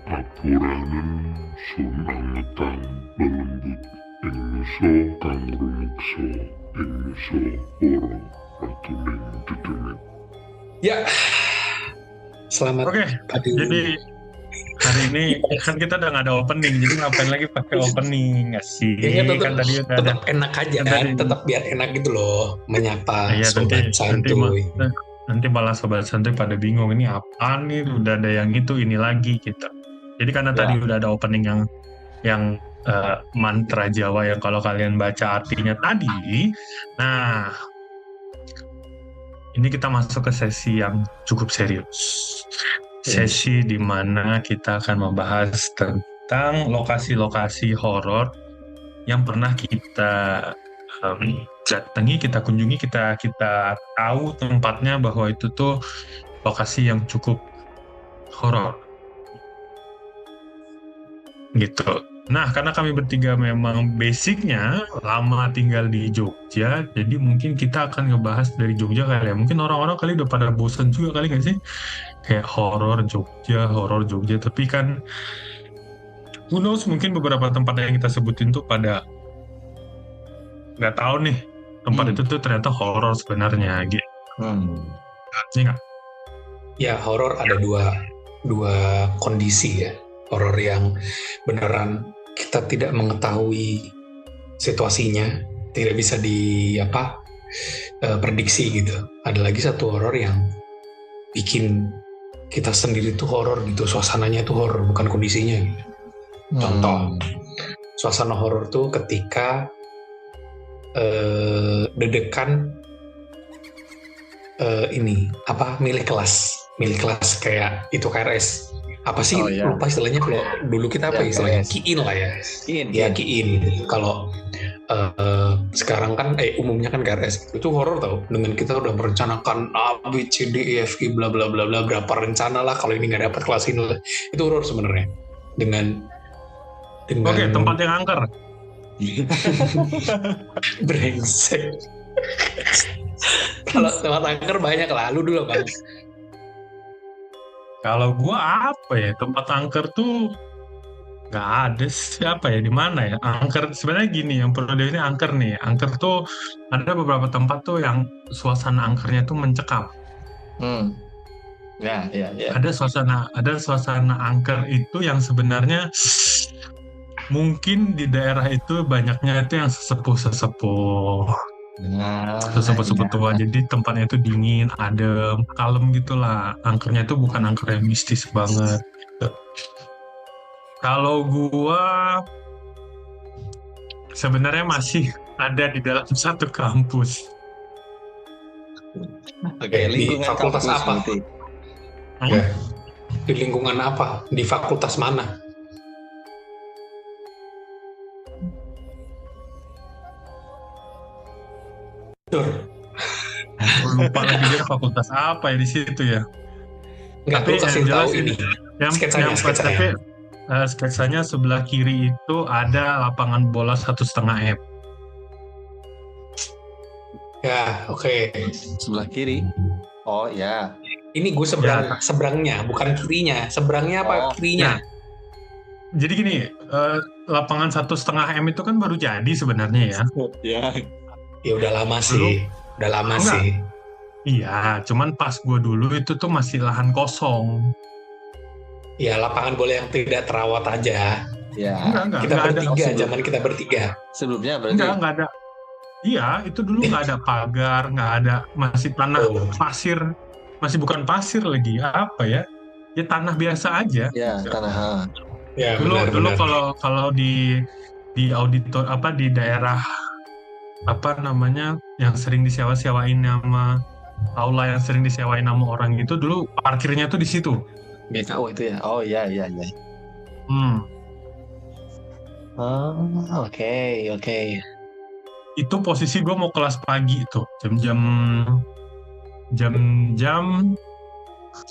Apuranen sunangetan lelembut ing nusa kang rumeksa ing nusa para atuning dedemit. Ya, selamat Oke, pagi. jadi hari ini kan kita udah nggak ada opening, jadi ngapain lagi pakai opening nggak sih? Kayaknya Kan tadi udah ada. tetap enak aja Kan kan, tadi, tetap biar enak gitu loh, menyapa ya sobat santuy. nanti malah sobat santuy pada bingung ini apa nih? Udah ada yang itu ini lagi gitu. Jadi karena Ya. tadi udah ada opening yang mantra Jawa yang kalau kalian baca artinya tadi, nah ini kita masuk ke sesi yang cukup serius. Sesi di mana kita akan membahas tentang lokasi-lokasi horor yang pernah kita datangi, kita kunjungi, kita tahu tempatnya bahwa itu tuh lokasi yang cukup horor. Gitu. Nah, karena kami bertiga memang basicnya lama tinggal di Jogja, jadi mungkin kita akan ngebahas dari Jogja kali ya. Mungkin orang-orang kali udah pada bosan juga kali nggak sih? Kayak horor Jogja. Tapi kan, who knows, mungkin beberapa tempat yang kita sebutin tuh pada nggak tahu nih tempat itu tuh ternyata horor sebenarnya gitu. Iya nggak? Ya, horor ada dua kondisi ya. Horor yang beneran kita tidak mengetahui situasinya, tidak bisa prediksi gitu. Ada lagi satu horor yang bikin kita sendiri tuh horor gitu, suasananya tuh horor, bukan kondisinya gitu. Contoh, suasana horor tuh ketika dedekan milih kelas kayak itu KRS apa sih, lupa istilahnya. Kalau dulu kita apa istilahnya, kiin lah ya, kiin gitu. Kalau sekarang kan umumnya kan KRS itu horor tau, dengan kita udah merencanakan A B C D E F G bla bla bla bla, berapa rencana lah, kalau ini nggak dapat kelas ini lah, itu horor sebenarnya. Dengan Oke, tempat yang angker. brengsek. Kalau tempat angker banyak lah, lu dulu Bang. Kalau gua apa ya, tempat angker tuh nggak ada siapa ya, di mana ya angker. Sebenarnya gini, yang perlu ini angker nih. Angker tuh ada beberapa tempat tuh yang suasana angkernya tuh mencekam. Ya. Ada suasana angker itu yang sebenarnya mungkin di daerah itu banyaknya itu yang sesepuh tua, jadi tempatnya itu dingin, adem, kalem gitulah. Angkernya itu bukan angker yang mistis banget gitu. Kalau gua sebenarnya masih ada di dalam satu kampus. Oke, lingkungan fakultas kampus apa? berarti. Ya. Di lingkungan apa? Di fakultas mana? Lupa lagi dia fakultas apa ya di situ ya. Nggak, Tapi lu kasih yang jelas tahu ini. sketsanya. Tapi sketsanya sebelah kiri itu ada lapangan bola 1,5 M. Ya, oke. Sebelah kiri. Oh ya. Ini gue seberangnya, bukan kirinya. Seberangnya apa kirinya? Jadi gini, lapangan 1,5 M itu kan baru jadi sebenarnya ya. Ya udah lama sih. Iya, cuman pas gue dulu itu tuh masih lahan kosong. Ya, lapangan bola yang tidak terawat aja. Ya. Zaman kita bertiga. Sebelumnya berarti. Enggak ada. Iya, itu dulu nggak ada pagar, nggak ada, masih tanah pasir, masih bukan pasir lagi, apa ya? Ya tanah biasa aja. Ya, tanah. Ya, dulu kalau di auditor di daerah apa namanya yang sering disewa-sewain sama aula yang sering disewain sama orang itu, dulu parkirnya tuh di situ. BKO itu ya. Oh iya. Oke. Itu posisi gue mau kelas pagi tuh, jam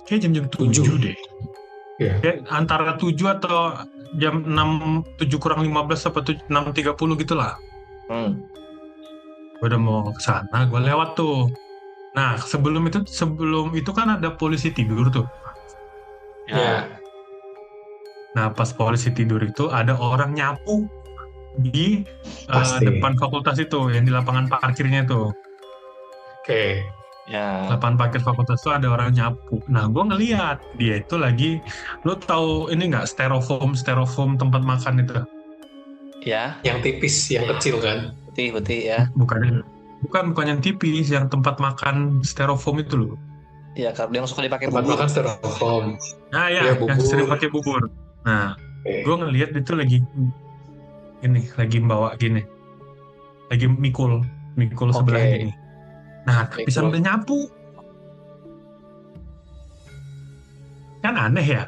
kayak jam 7 deh. Yeah. Kayak antara 7 atau jam 7 kurang 15 atau 6.30 gitulah. Gue udah mau ke sana, gue lewat tuh. Nah, sebelum itu kan ada polisi tidur tuh. Ya. Nah, pas polisi tidur itu ada orang nyapu di Pasti. depan fakultas itu, yang di lapangan parkirnya itu. Oke. Ya. Lapangan parkir fakultas itu ada orang nyapu. Nah, gue ngeliat dia itu lagi, lo tahu ini nggak styrofoam tempat makan itu? Ya. Yang tipis, yang kecil kan? Putih ya. Bukan yang tipis, yang tempat makan styrofoam itu loh. Iya, karena yang suka dipakai Tempat bubur. makan styrofoam. Nah ya, Iya, yang bubur. sering pakai bubur. Nah, Oke. gue ngeliat itu lagi bawa gini, lagi mikul sebelah Oke. gini. Nah, tapi Mikul. sambil nyapu, kan aneh ya.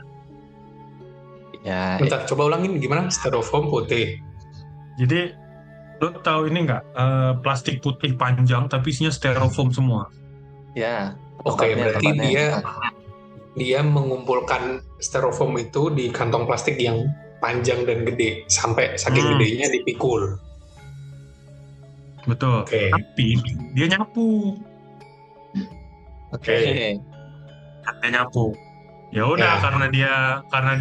Ya. Bentar, coba ulangin gimana? Styrofoam putih. Jadi lo tahu ini nggak, plastik putih panjang tapi isinya styrofoam semua. Ya. Oke, berarti tempatnya. dia mengumpulkan styrofoam itu di kantong plastik yang panjang dan gede sampai saking gedenya dipikul. Betul. Oke. Tapi dia nyapu. Oke. Dia nyapu. Ya udah, Ya. karena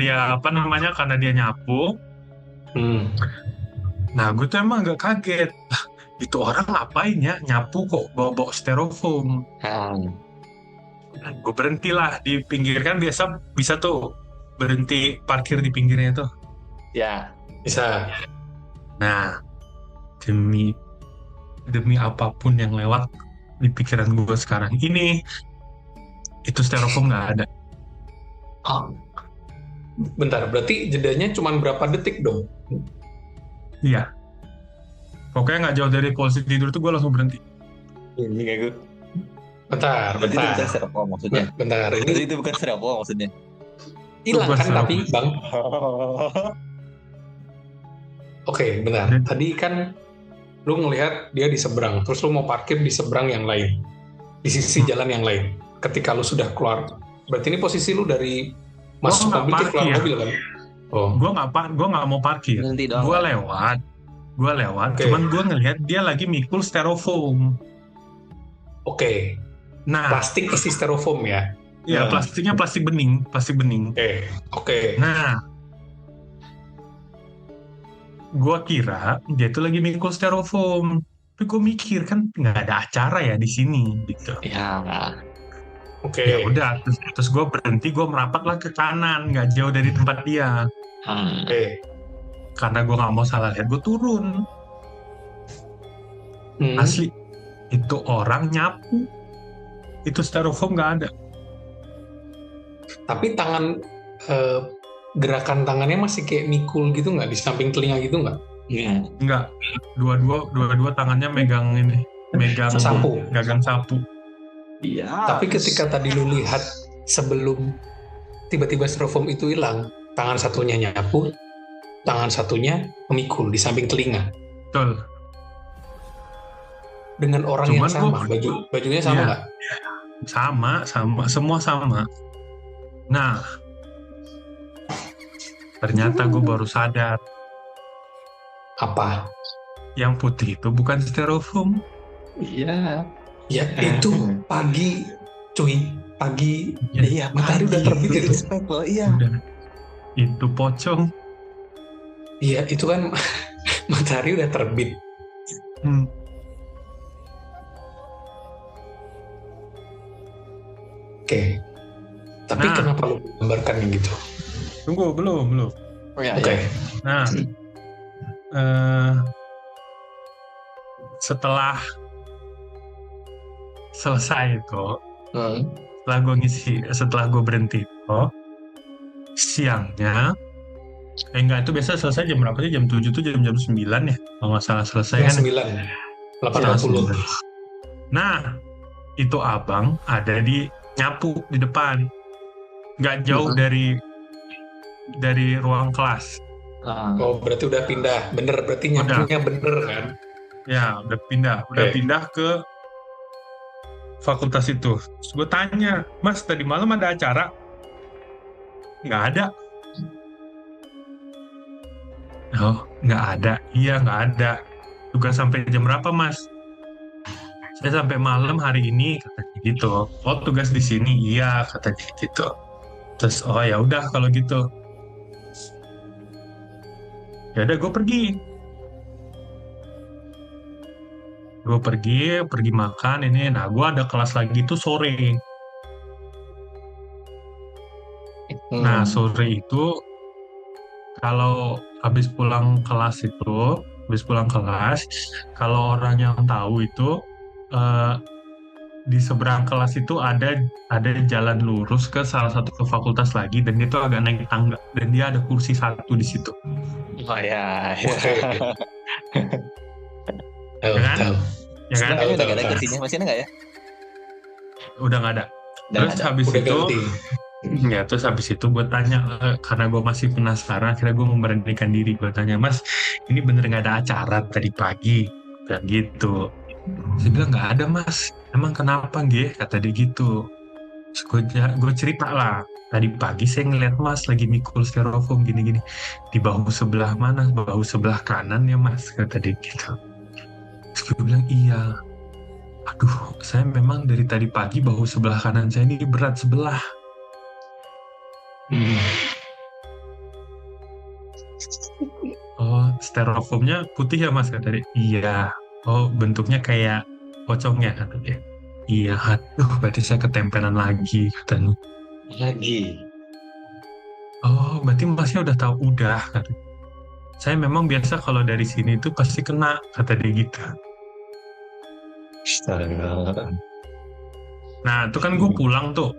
dia nyapu. Nah, gue tuh emang agak kaget. Itu orang ngapain ya nyapu kok bawa styrofoam? Gue berhentilah di pinggir, kan biasa bisa tuh berhenti parkir di pinggirnya tuh. Ya. Bisa. Nah, demi apapun yang lewat di pikiran gue sekarang ini, itu styrofoam nggak ada. Bentar, berarti jedanya cuma berapa detik dong? Iya. Pokoknya nggak jauh dari polisi tidur tuh gue langsung berhenti. Ini kayak gue. Bentar. Berarti itu bukan styrofoam maksudnya. Bentar, Berarti ini itu bukan styrofoam maksudnya. hilang kan Bukan tapi Bang? Oke, benar. Tadi kan lu ngelihat dia di seberang, terus lu mau parkir di seberang yang lain, di sisi jalan yang lain. Ketika lu sudah keluar, berarti ini posisi lu dari masuk nggak mobil ke keluar parkir. mobil kan? Oh, Gue nggak mau parkir. Berhenti doang. Gue lewat. Oke. Cuman gue ngelihat dia lagi mikul styrofoam. oke. Nah, Plastik isi styrofoam ya? ya plastiknya plastik bening. Oke. Nah, gue kira dia tuh lagi mikul styrofoam. Tapi gue mikir kan nggak ada acara ya di sini gitu. Ya. Oke. Ya udah, terus gue berhenti, gue merapatlah ke kanan, nggak jauh dari tempat dia. Oke. Karena gue nggak mau salah lihat, gue turun. Hmm. Asli, itu orang nyapu, itu styrofoam nggak ada. Tapi gerakan tangannya masih kayak mikul gitu nggak, di samping telinga gitu nggak? Iya. Nggak, dua tangannya megang Sapu. gagang sapu. Iya. Tapi ketika tadi lu lihat sebelum tiba-tiba styrofoam itu hilang, tangan satunya nyapu, tangan satunya memikul di samping telinga. Betul. Dengan orang yang Cuman sama, bajunya sama Iya. nggak? Sama, semua sama. Nah, ternyata gue baru sadar, Apa? yang putih itu bukan styrofoam. Iya. Ya itu pagi, cuy. Pagi. Iya. Matahari udah terbit itu. Respect loh. Iya. Udah. Itu pocong. Iya, itu kan matahari udah terbit. Oke. Tapi Nah. kenapa lu gambarkan yang gitu? Tunggu, belum. Oh, iya, Oke. iya. Nah, setelah selesai itu, setelah gue berhenti itu, siangnya, enggak, itu biasa selesai jam berapa sih? Jam 7 tuh jam 9 ya, kalau nggak salah selesai kan. 9, 8.20. Nah, itu abang ada di nyapu di depan, nggak jauh dari ruang kelas. Oh, berarti udah pindah. Bener, berarti nyapunya bener kan? Ya, udah pindah ke fakultas itu. Terus gue tanya, Mas, tadi malam ada acara? Nggak ada. Oh, nggak ada. Iya, nggak ada. Tugas sampai jam berapa, Mas? Saya sampai malam hari ini, katanya gitu. Oh, tugas di sini? Iya, katanya gitu. Terus, oh ya udah kalau gitu. Ya udah gue pergi makan ini. Nah gue ada kelas lagi tuh sore. Nah sore itu kalau habis pulang kelas, kalau orang yang tahu itu eh, di seberang kelas itu ada jalan lurus ke salah satu ke fakultas lagi, dan itu agak naik tangga, dan dia ada kursi satu di situ. Oh ya. Oke. Ya kan? Tahu. Ya kan? Sekarang udah Tahu. ada kursinya, masih ada nggak ya? Udah nggak ada. Terus habis Udah itu, ganti. ya terus habis itu gue tanya, karena gue masih penasaran, akhirnya gue memberanikan diri, gue tanya, Mas, ini bener nggak ada acara tadi pagi? Dan gitu. Saya bilang nggak ada, Mas. Emang kenapa nggih? Kata dia gitu. Terus gue cerita lah. Tadi pagi saya ngeliat Mas lagi mikul styrofoam gini-gini. Di bahu sebelah mana? Bahu sebelah kanan ya Mas, kata dia gitu. Terus gue bilang iya. Aduh, saya memang dari tadi pagi bahu sebelah kanan saya ini berat sebelah. Oh, styrofoamnya putih ya Mas, kata dia. Iya. Oh, bentuknya kayak pocongnya, kata dia. Iya, aduh, berarti saya ketempelan lagi, katanya. Lagi. Oh, berarti Masnya udah tahu? Udah, kata. Saya memang biasa kalau dari sini itu pasti kena, kata dia gitu. Astaga. Nah, itu kan gue pulang tuh.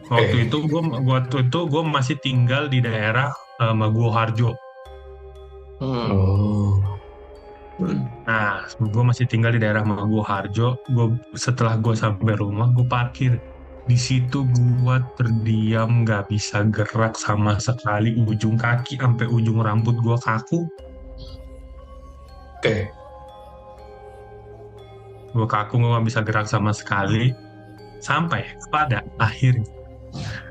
Waktu itu gue masih tinggal di daerah Maguwo Harjo. Nah, gue masih tinggal di daerah Maguwo Harjo. Setelah gue sampai rumah, gue parkir. Di situ gue terdiam, nggak bisa gerak sama sekali. Ujung kaki sampai ujung rambut gue kaku. Oke. Gue kaku, gue nggak bisa gerak sama sekali. Sampai pada akhirnya,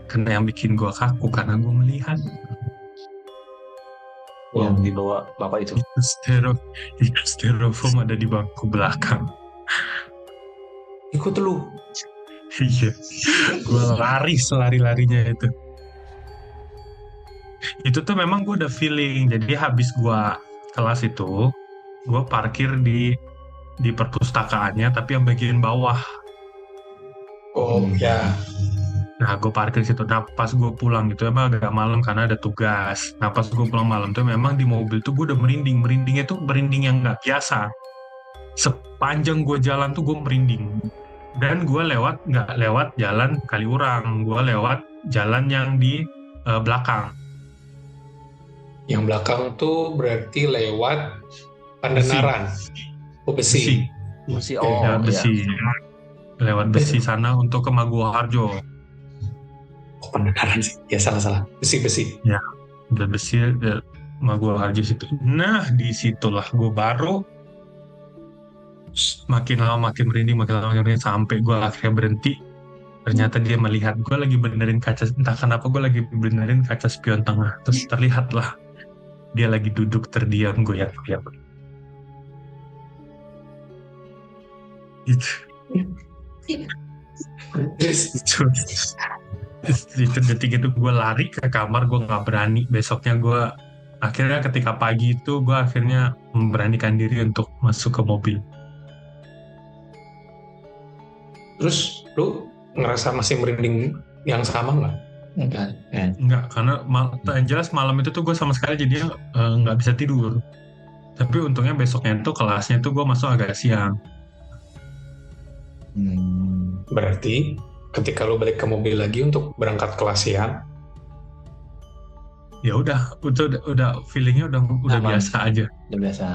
karena yang bikin gue kaku karena gue melihat Yang dibawa bapak itu. itu styrofoam ada di bangku belakang. Ikut lu. Iya, gue lari selari-larinya itu. Itu tuh memang gue udah feeling. Jadi habis gue kelas itu, gue parkir di perpustakaannya, tapi yang bagian bawah. Oh ya. Nah, gue parkir situ. Nah, pas gue pulang itu emang agak malam karena ada tugas. Nah, pas gue pulang malam tuh memang di mobil tuh gue udah merinding. Merindingnya tuh merinding yang nggak biasa. Sepanjang gue jalan tuh gue merinding. Dan gue nggak lewat jalan Kaliurang. Gue lewat jalan yang di belakang. Yang belakang tuh berarti lewat Pandanaran. Oh, Besi. Besi, Ya, Besi. Lewat Besi sana untuk ke Maguwo Harjo. Oh, Pandanaran sih. Ya salah. Besi. Ya, udah Besi, Maguwo Harjo situ. Nah, disitulah gue baru makin lama makin merinding sampai gue akhirnya berhenti. Ternyata dia melihat gue lagi benerin kaca, entah kenapa gue lagi benerin kaca spion tengah. Terus terlihatlah dia lagi duduk terdiam goyang-goyang. Itu detik itu gue lari ke kamar, gue nggak berani. Besoknya gue akhirnya ketika pagi itu gue akhirnya memberanikan diri untuk masuk ke mobil. Terus lu ngerasa masih merinding yang sama nggak? Enggak, karena yang jelas malam itu tuh gue sama sekali jadinya nggak bisa tidur. Tapi untungnya besoknya itu kelasnya tuh gue masuk agak siang. Berarti ketika lu balik ke mobil lagi untuk berangkat kelas siang, ya udah feelingnya udah biasa aja. Udah biasa.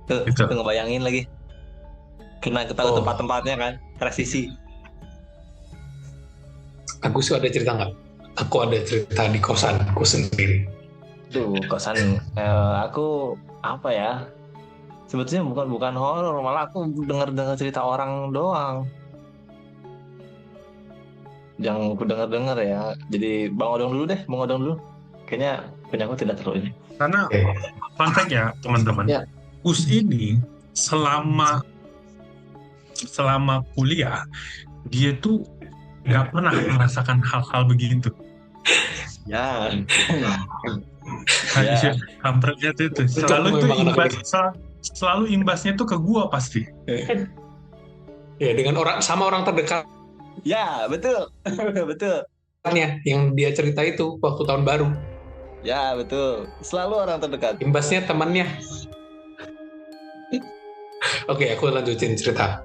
Tuh ngebayangin lagi. Kena ketahui tempat-tempatnya kan, presisi. Aku sih ada cerita nggak? Aku ada cerita di kosanku sendiri. Tuh kosan aku apa ya? Sebetulnya bukan horor, malah aku dengar cerita orang doang. Yang aku dengar ya. Jadi Bang Odong dulu. Kayaknya punya aku tidak terlalu ini. Karena fun fact ya teman-teman, Us ini selama kuliah dia tuh nggak pernah merasakan hal-hal begitu. Ya. Ya. Kampretnya itu selalu tuh selalu imbasnya tuh ke gua pasti. Ya dengan orang terdekat. Ya betul, betul. Yang dia cerita itu waktu tahun baru. Ya betul, selalu orang terdekat. Imbasnya temannya. Oke, aku lanjutin cerita.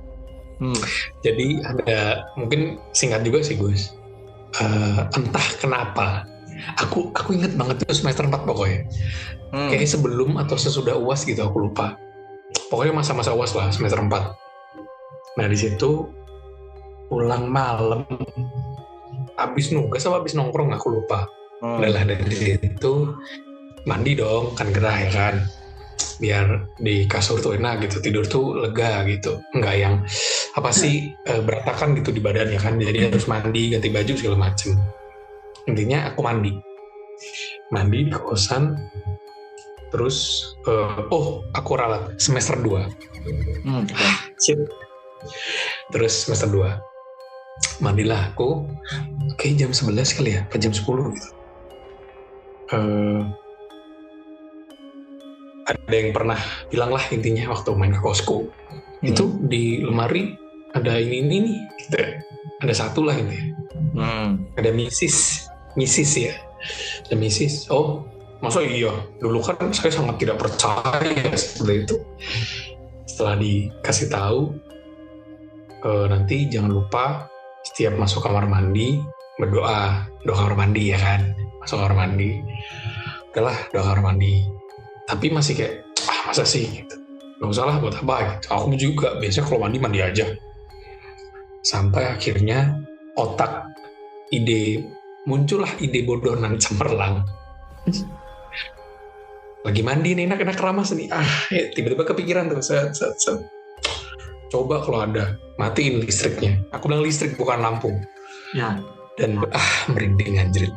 Jadi ada, mungkin singkat juga sih Gus. Entah kenapa aku inget banget tuh semester 4 pokoknya. Kayaknya sebelum atau sesudah UAS gitu, aku lupa. Pokoknya masa-masa UAS lah, semester 4. Nah di situ pulang malam, abis nugas atau abis nongkrong aku lupa. Adalah dari situ mandi dong, kan gerah ya kan, biar di kasur tuh enak gitu, tidur tuh lega gitu, nggak yang apa sih berantakan gitu di badannya kan, jadi harus mandi, ganti baju segala macem. Intinya aku mandi di kosan. Terus aku ralat semester 2. Terus semester 2 mandilah aku, kayak jam 11 kali ya, atau jam 10 gitu. Ada yang pernah bilang lah intinya waktu main ke kosku, itu di lemari ada ini nih gitu. Ada satu lah ini. Ada misis ya, ada misis. Oh masa iya, dulu kan saya sangat tidak percaya seperti itu. Setelah dikasih tahu, nanti jangan lupa setiap masuk kamar mandi berdoa, doa kamar mandi ya kan, masuk kamar mandi, udahlah doa kamar mandi. Tapi masih kayak masa sih gitu, nggak usah lah buat apa gitu. Aku juga biasanya kalau mandi aja. Sampai akhirnya muncullah ide bodoh nan cemerlang. Lagi mandi nih, enak-enak keramas nih, tiba-tiba kepikiran tuh, coba kalau ada, matiin listriknya. Aku bilang listrik bukan lampu ya. Dan merinding anjir.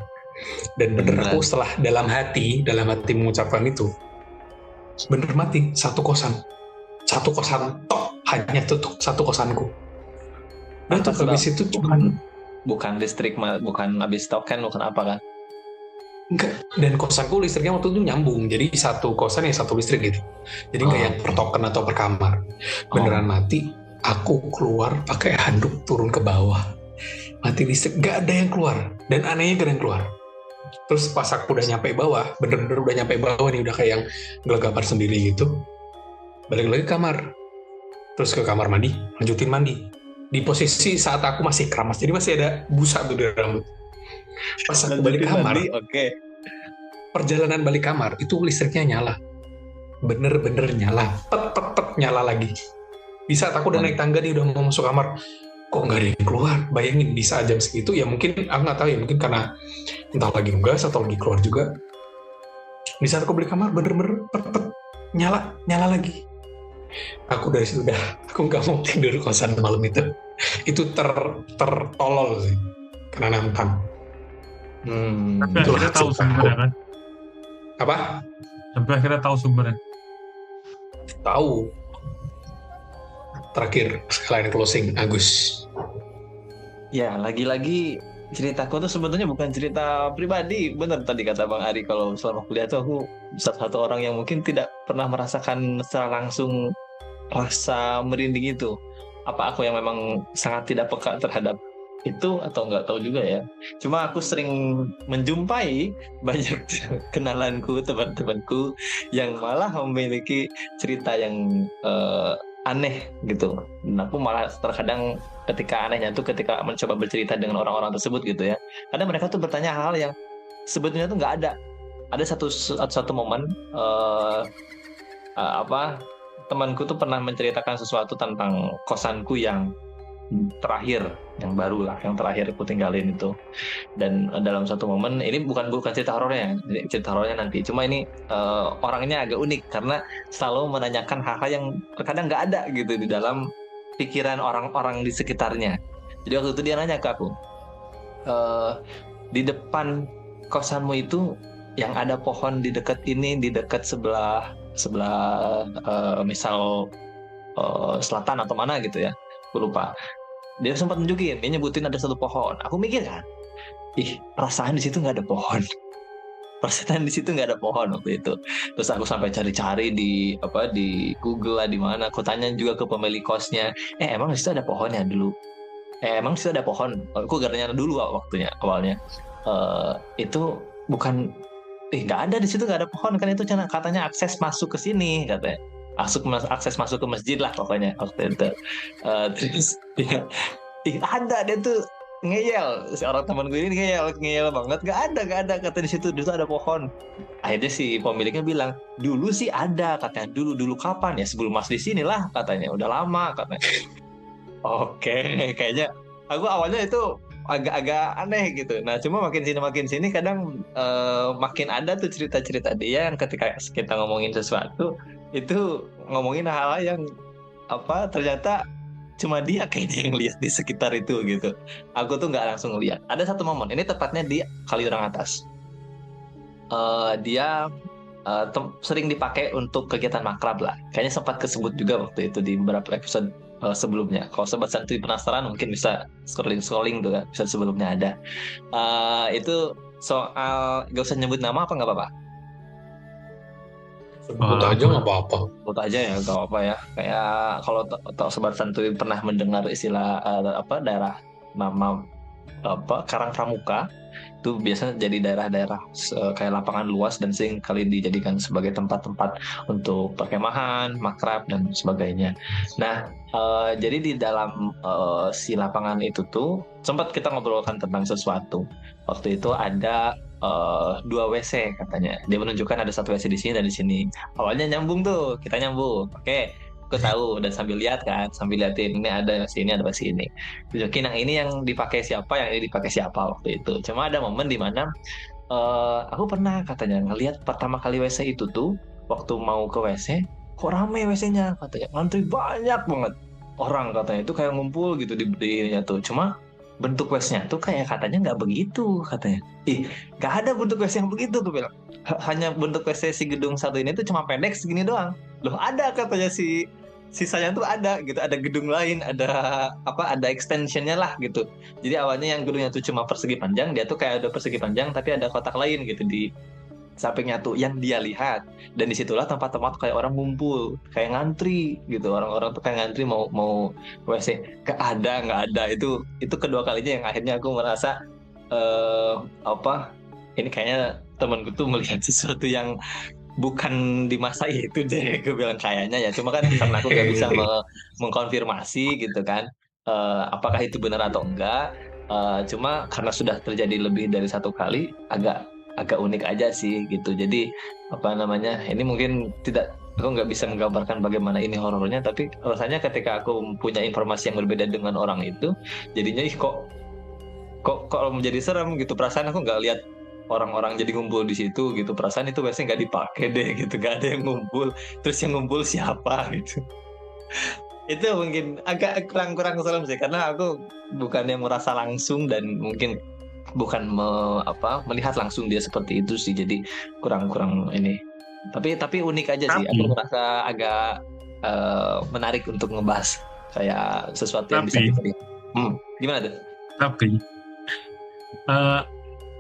Dan bener aku setelah dalam hati mengucapkan itu, bener mati. Satu kosan tok, hanya tutup satu kosanku. Dan tuh habis itu cuman bukan listrik, bukan habis token, bukan apa kan? Enggak, dan kosanku listriknya waktu itu nyambung, jadi satu kosan yang satu listrik gitu, jadi nggak yang per token atau per kamar. Beneran mati. Aku keluar pakai handuk, turun ke bawah, mati listrik, nggak ada yang keluar, dan anehnya gak ada yang keluar. Terus pas aku udah nyampe bawah, bener-bener udah nyampe bawah nih, udah kayak yang gelegapan sendiri gitu, balik lagi ke kamar, terus ke kamar mandi, lanjutin mandi. Di posisi saat aku masih keramas, jadi masih ada busa tuh di rambut. Pas aku balik kamar, perjalanan balik kamar itu listriknya nyala, bener-bener nyala, pet nyala lagi. Di saat aku udah naik tangga nih, udah mau masuk kamar, kok nggak ada yang keluar. Bayangin di saat jam segitu, ya mungkin aku nggak tahu ya, mungkin karena entah lagi nugas atau lagi keluar juga. Di saat aku balik kamar, bener-bener pet nyala lagi. Aku dari situ aku nggak mau tidur kosan malam itu. Itu tertolol sih, karena nantang. Tapi akhirnya tahu sumbernya kan? Apa? Sampai akhirnya tahu sumbernya. Tahu. Terakhir sekalian closing, Agus. Ya, lagi-lagi ceritaku tuh sebetulnya bukan cerita pribadi. Benar tadi kata Bang Ari, kalau selama kuliah tuh aku satu orang yang mungkin tidak pernah merasakan secara langsung rasa merinding itu. Apa aku yang memang sangat tidak peka terhadap itu atau nggak tahu juga ya. Cuma aku sering menjumpai banyak kenalanku, teman-temanku yang malah memiliki cerita yang aneh gitu. Dan aku malah terkadang ketika anehnya tuh ketika mencoba bercerita dengan orang-orang tersebut gitu ya. Kadang mereka tuh bertanya hal yang sebetulnya tuh nggak ada. Ada satu momen temanku tuh pernah menceritakan sesuatu tentang kosanku yang terakhir, yang baru lah, yang terakhir aku tinggalin itu. Dan dalam satu momen, ini bukan cerita horornya, cerita horornya nanti. Cuma ini orangnya agak unik karena selalu menanyakan hal-hal yang terkadang nggak ada gitu di dalam pikiran orang-orang di sekitarnya. Jadi waktu itu dia nanya ke aku, di depan kosanmu itu yang ada pohon di dekat ini, di dekat sebelah misal selatan atau mana gitu ya, aku lupa. Dia sempat nunjukin, dia nyebutin ada satu pohon. Aku mikir kan, perasaan di situ nggak ada pohon. Perasaan di situ nggak ada pohon waktu itu. Terus aku sampai cari-cari di Google lah, di mana. Aku tanya juga ke pemilik kosnya, emang di situ ada pohon ya dulu? Emang di situ ada pohon? Aku garanya dulu waktunya awalnya. Itu bukan, nggak ada di situ, nggak ada pohon kan, itu katanya akses masuk ke sini katanya. Akses masuk ke masjid lah pokoknya waktu itu. Terus ada, dia tuh ngeyel, seorang teman gue ini ngeyel banget, nggak ada kata di situ ada pohon. Akhirnya si pemiliknya bilang, dulu sih ada katanya. Dulu kapan ya? Sebelum Mas di sini lah katanya, udah lama katanya. Oke, kayaknya aku awalnya itu agak-agak aneh gitu. Nah, cuma makin sini kadang makin ada tuh cerita-cerita dia yang ketika kita ngomongin sesuatu itu ngomongin hal-hal yang ternyata cuma dia kayaknya yang lihat di sekitar itu gitu. Aku tuh nggak langsung lihat. Ada satu momen, ini tepatnya di Kaliurang Atas. Dia sering dipakai untuk kegiatan makrab lah. Kayaknya sempat kesebut juga waktu itu di beberapa episode sebelumnya. Kalau Sobat Santuy penasaran mungkin bisa scrolling tuh kan, episode sebelumnya ada. Itu soal, gak usah nyebut nama apa nggak apa-apa? Sebut aja nggak apa-apa. Sebut aja ya, nggak apa-apa ya. Kayak kalau Sobat Santuy pernah mendengar istilah daerah nama Karang Pramuka, itu biasanya jadi daerah-daerah kayak lapangan luas dan sering kali dijadikan sebagai tempat-tempat untuk perkemahan, makrab dan sebagainya. Nah, jadi di dalam si lapangan itu tuh sempat kita ngobrolkan tentang sesuatu. Waktu itu ada 2 WC katanya. Dia menunjukkan ada 1 WC di sini dan di sini. Awalnya nyambung tuh, kita nyambung. Oke, aku tahu, dan sambil liatin ini ada sini, ada sini. Tunjukin yang ini yang dipakai siapa, yang ini dipakai siapa waktu itu. Cuma ada momen di mana aku pernah katanya ngelihat pertama kali WC itu tuh waktu mau ke WC, kok rame WC-nya katanya, ngantri banyak banget orang katanya, itu kayak ngumpul gitu di berdirinya tuh. Cuma bentuk WC-nya tuh kayak katanya nggak begitu katanya. Nggak ada bentuk WC yang begitu, aku bilang. Hanya bentuk WC si gedung satu ini tuh cuma pendek segini doang. Loh, ada katanya sisanya tuh ada gitu, ada gedung lain, ada extensionnya lah gitu. Jadi awalnya yang gedungnya tuh cuma persegi panjang, dia tuh kayak ada persegi panjang tapi ada kotak lain gitu di sampingnya tuh yang dia lihat. Dan disitulah tempat-tempat kayak orang ngumpul, kayak ngantri gitu, orang-orang tuh kayak ngantri mau WC. Nggak ada. Itu kedua kalinya yang akhirnya aku merasa ini kayaknya temanku tuh melihat sesuatu yang bukan di masa itu deh. Gue bilang kayaknya ya, cuma kan karena aku nggak bisa mengkonfirmasi gitu kan, apakah itu benar atau enggak. Cuma karena sudah terjadi lebih dari 1 kali, agak unik aja sih gitu. Jadi ini mungkin aku nggak bisa menggambarkan bagaimana ini horornya, tapi rasanya ketika aku punya informasi yang berbeda dengan orang itu, jadinya kok menjadi serem gitu. Perasaan aku nggak lihat orang-orang jadi ngumpul di situ gitu. Perasaan itu biasanya nggak dipakai deh gitu, nggak ada yang ngumpul. Terus yang ngumpul siapa gitu. Itu mungkin agak kurang serem sih, karena aku bukan yang merasa langsung dan mungkin bukan melihat langsung dia seperti itu sih. Jadi kurang ini. Tapi unik aja sih. Aku merasa agak menarik untuk ngebahas kayak sesuatu yang bisa kita lihat. Gimana tuh? Tapi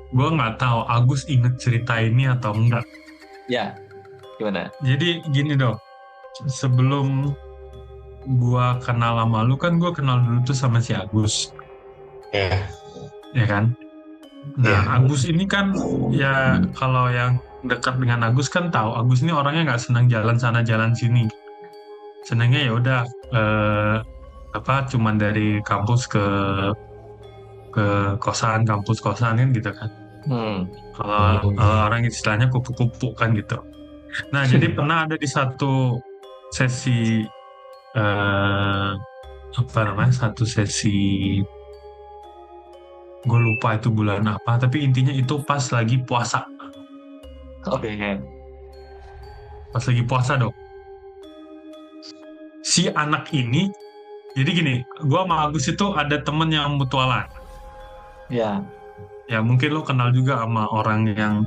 gue nggak tahu Agus inget cerita ini atau enggak. Ya, gimana? Jadi gini dong, sebelum gue kenal sama lu kan, gue kenal dulu tuh sama si Agus. Ya kan? Nah, Agus ini kan ya, kalau yang dekat dengan Agus kan tahu Agus ini orangnya nggak senang jalan sana jalan sini. Senangnya ya udah cuman dari kampus ke kosan, kampus kosan kan gitu kan. Kalau orang istilahnya kupu-kupu kan gitu. Nah, jadi pernah ada di satu sesi satu sesi, gue lupa itu bulan apa, tapi intinya itu pas lagi puasa. Oke. Pas lagi puasa dong. Si anak ini, jadi gini, gue sama Agus itu ada temen yang mutualan. Ya. Ya mungkin lo kenal juga sama orang yang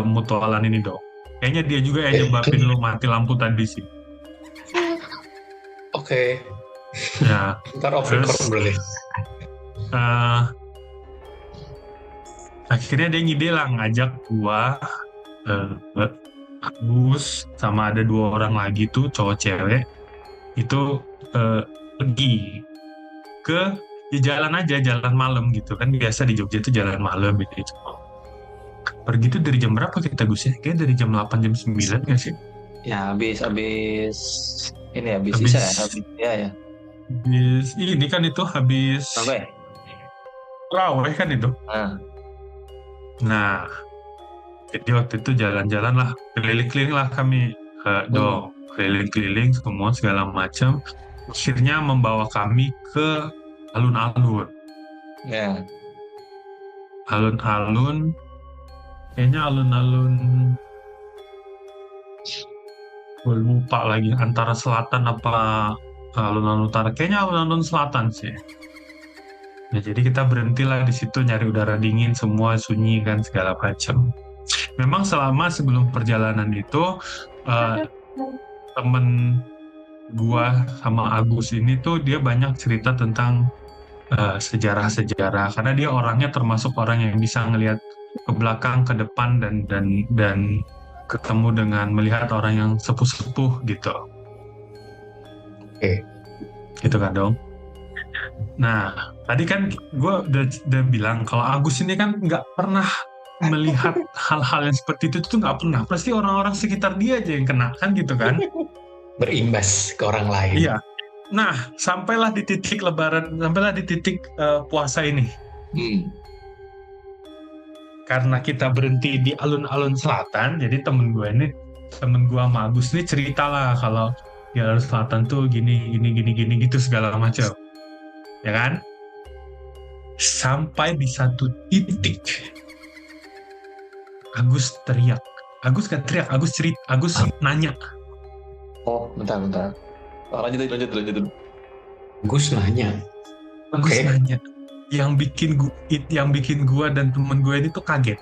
mutualan ini dong. Kayaknya dia juga yang nyebabin lo mati lampu tadi sih. Oke. Ya. Ntar off record berarti. Akhirnya dia ngide lah ngajak gua, Agus, sama ada 2 orang lagi tuh cowok cewek itu pergi ke jalan aja, jalan malam gitu kan, biasa di Jogja itu jalan malam gitu. Pergi tuh dari jam berapa kita Gus ya? Kayak dari jam 8 jam 9 nggak sih? Ya habis isya ya, habis ya. Habis ini kan itu habis Sampai. Raweh kan itu. Nah, jadi waktu itu jalan-jalan lah, keliling-keliling lah kami, keliling-keliling semua segala macam. Akhirnya membawa kami ke alun-alun. Ya. Alun-alun, kayaknya alun-alun, gue lupa lagi antara selatan apa alun-alun utara. Kayaknya alun-alun selatan sih. Nah, jadi kita berhentilah di situ nyari udara dingin, semua sunyi kan segala macam. Memang selama sebelum perjalanan itu temen gua sama Agus ini tuh dia banyak cerita tentang sejarah-sejarah, karena dia orangnya termasuk orang yang bisa ngelihat ke belakang, ke depan dan ketemu dengan melihat orang yang sepuh-sepuh gitu. Oke. Gitu kan dong. Nah, tadi kan gue udah bilang kalau Agus ini kan nggak pernah melihat hal-hal yang seperti itu tuh nggak pernah. Pasti orang-orang sekitar dia aja yang kena kan gitu kan. Berimbas ke orang lain. Iya. Nah, sampailah di titik lebaran, sampailah di titik puasa ini. Karena kita berhenti di alun-alun selatan, jadi temen gue sama Agus ini cerita lah kalau di alun selatan tuh gini gitu segala macam. Ya kan? Sampai di satu titik Agus teriak. Agus gak teriak, Agus nanya. Oh, bentar. Lanjut. Agus nanya. Agus nanya. Yang bikin gua dan temen gue ini tuh kaget.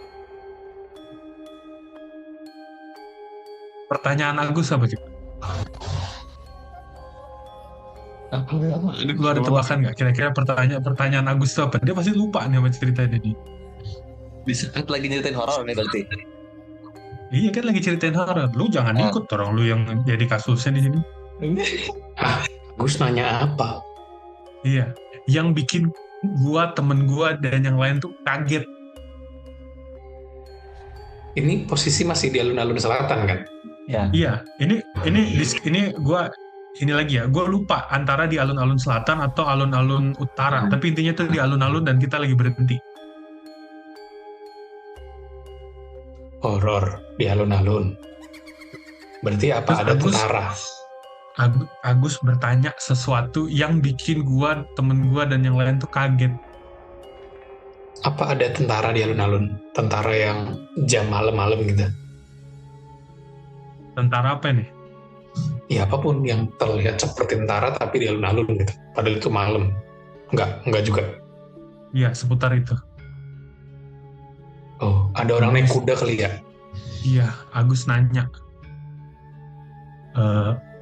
Pertanyaan Agus apa sih? Lu ada tebakan nggak? Kira-kira pertanyaan Agus itu apa? Dia pasti lupa nih sama ceritanya dia. Bisa lagi nyeritain horor nih berarti. Iya kan lagi ceritain horor. Lu jangan ikut orang lu yang jadi kasusnya di sini. Agus nanya apa? Iya, yang bikin gua, temen gua dan yang lain tuh kaget. Ini posisi masih di alun-alun selatan kan? Ya. Iya, ini gua ini lagi ya, gue lupa antara di alun-alun selatan atau alun-alun utara, tapi intinya tuh di alun-alun dan kita lagi berhenti. Horor di alun-alun. Berarti apa? Terus ada tentara? Agus bertanya sesuatu yang bikin gua, temen gua dan yang lain tuh kaget. Apa ada tentara di alun-alun? Tentara yang jam malam-malam gitu? Tentara apa nih? Ya apapun yang terlihat seperti tentara tapi di alun-alun gitu. Padahal itu malam. Enggak juga. Iya, seputar itu. Oh, ada orang naik kuda kali ya? Iya, Agus nanya.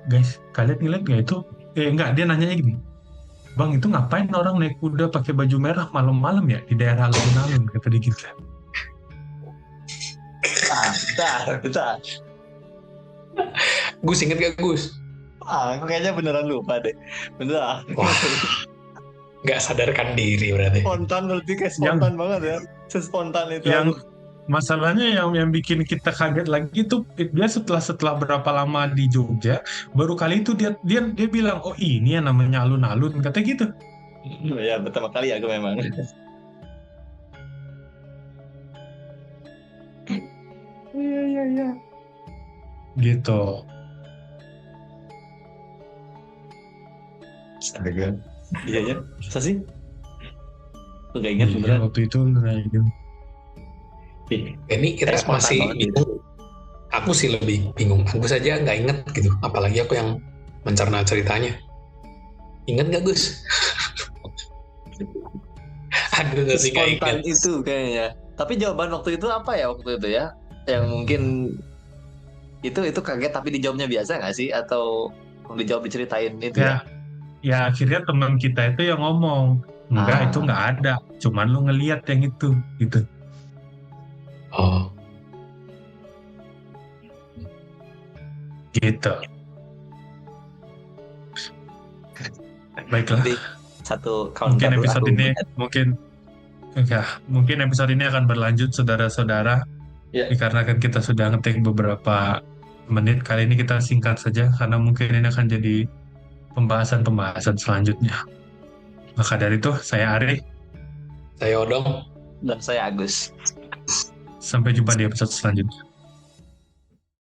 Guys, kalian ngeliat nggak itu? Enggak, dia nanyanya gini. Bang, itu ngapain orang naik kuda pakai baju merah malam-malam ya di daerah alun-alun, kata dia gitu. Bentar. Gus, inget gak Gus? Aku kayaknya beneran lupa deh. Bentar. Wah, gak sadarkan diri berarti. Spontan berarti kayak spontan banget ya. Sespontan itu. Yang masalahnya yang bikin kita kaget lagi itu dia setelah berapa lama di Jogja, baru kali itu dia bilang, oh ini yang namanya alun-alun, kata gitu. Ya pertama kali aku memang. Iya. Gitu. Astaga. Iya ya. Masa sih? Aku gak ingat beneran. Waktu itu gitu. Ini kita masih bingung. Aku sih lebih bingung. Aku saja nggak inget gitu. Apalagi aku yang mencerna ceritanya. Ingat nggak Gus? Aduh, tapi nggak ingat. Itu kayaknya. Tapi jawaban waktu itu apa ya waktu itu ya? Yang mungkin itu kaget tapi dijawabnya biasa nggak sih? Atau dijawab diceritain itu ya? Ya akhirnya teman kita itu yang ngomong, enggak itu nggak ada, cuman lu ngelihat yang itu gitu. Oh, Gitu. Baiklah. Jadi satu Mungkin counter episode aku ini buat. mungkin episode ini akan berlanjut saudara-saudara. Ya. Dikarenakan kita sudah ngetik beberapa menit, kali ini kita singkat saja karena mungkin ini akan jadi pembahasan-pembahasan selanjutnya. Maka dari itu, saya Ari. saya Odong. Dan saya Agus. Sampai jumpa di episode selanjutnya.